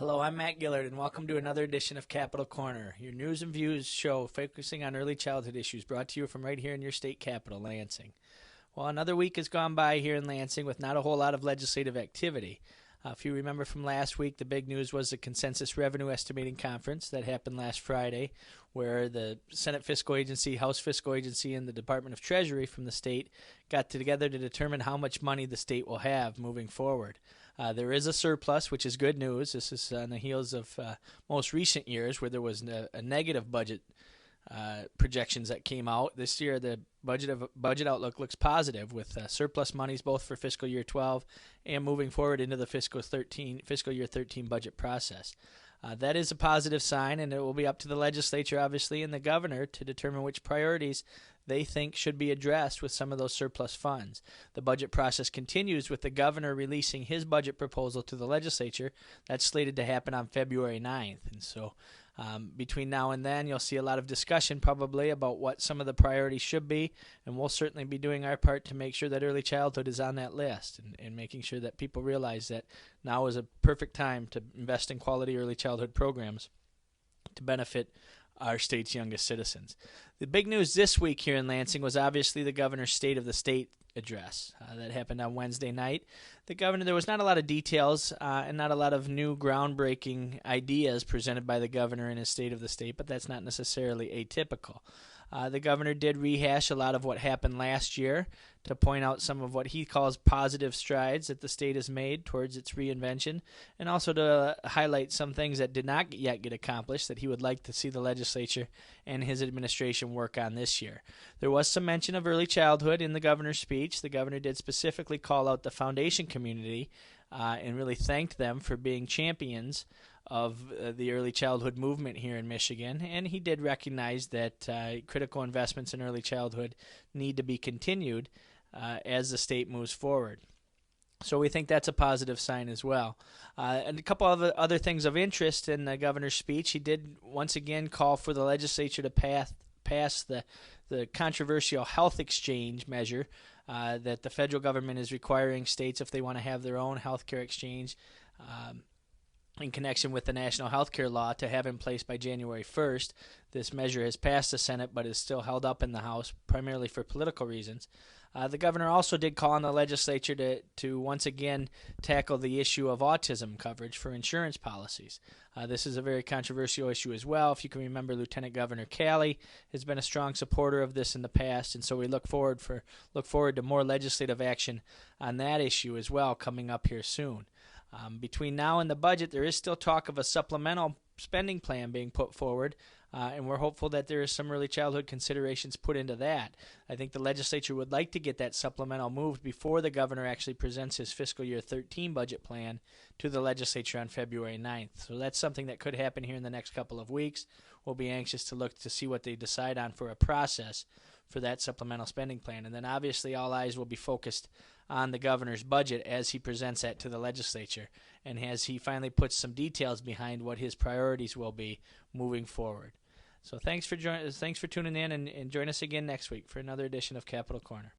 Hello, I'm Matt Gillard, and welcome to another edition of Capital Corner, your news and views show focusing on early childhood issues, brought to you from right here in your state capital, Lansing. Well, another week has gone by here in Lansing with not a whole lot of legislative activity. If you remember from last week, the big news was the Consensus Revenue Estimating Conference that happened last Friday, where the Senate Fiscal Agency, House Fiscal Agency, and the Department of Treasury from the state got together to determine how much money the state will have moving forward. There is a surplus, which is good news. This is on the heels of most recent years where there was a negative budget projections that came out. This year, the budget outlook looks positive with surplus monies both for fiscal year 12 and moving forward into the fiscal year 13 budget process. That is a positive sign, and it will be up to the legislature, obviously, and the governor to determine which priorities they think should be addressed with some of those surplus funds. The budget process continues with the governor releasing his budget proposal to the legislature. That's slated to happen on February 9th. And so between now and then, you'll see a lot of discussion probably about what some of the priorities should be, and we'll certainly be doing our part to make sure that early childhood is on that list and making sure that people realize that now is a perfect time to invest in quality early childhood programs to benefit our state's youngest citizens. The big news this week here in Lansing was obviously the governor's State of the State address that happened on Wednesday night. There was not a lot of details and not a lot of new groundbreaking ideas presented by the governor in his State of the State, but that's not necessarily atypical. The governor did rehash a lot of what happened last year to point out some of what he calls positive strides that the state has made towards its reinvention, and also to highlight some things that did not yet get accomplished that he would like to see the legislature and his administration work on this year. There was some mention of early childhood in the governor's speech. The governor did specifically call out the foundation community and really thanked them for being champions of the early childhood movement here in Michigan, and he did recognize that critical investments in early childhood need to be continued as the state moves forward. So we think that's a positive sign as well. And a couple of other things of interest in the governor's speech, he did once again call for the legislature to pass the controversial health exchange measure that the federal government is requiring states, if they want to have their own health care exchange, in connection with the national health care law, to have in place by January 1st. This measure has passed the Senate but is still held up in the House, primarily for political reasons. The governor also did call on the legislature to once again tackle the issue of autism coverage for insurance policies. This is a very controversial issue as well. If you can remember, Lieutenant Governor Calley has been a strong supporter of this in the past, and so we look forward to more legislative action on that issue as well coming up here soon. Between now and the budget, there is still talk of a supplemental spending plan being put forward, and we're hopeful that there is some early childhood considerations put into that. I think the legislature would like to get that supplemental moved before the governor actually presents his fiscal year 13 budget plan to the legislature on February 9th. So that's something that could happen here in the next couple of weeks. We'll be anxious to look to see what they decide on for a process for that supplemental spending plan. And then obviously all eyes will be focused on the governor's budget as he presents that to the legislature and as he finally puts some details behind what his priorities will be moving forward. So thanks for tuning in, and join us again next week for another edition of Capital Corner.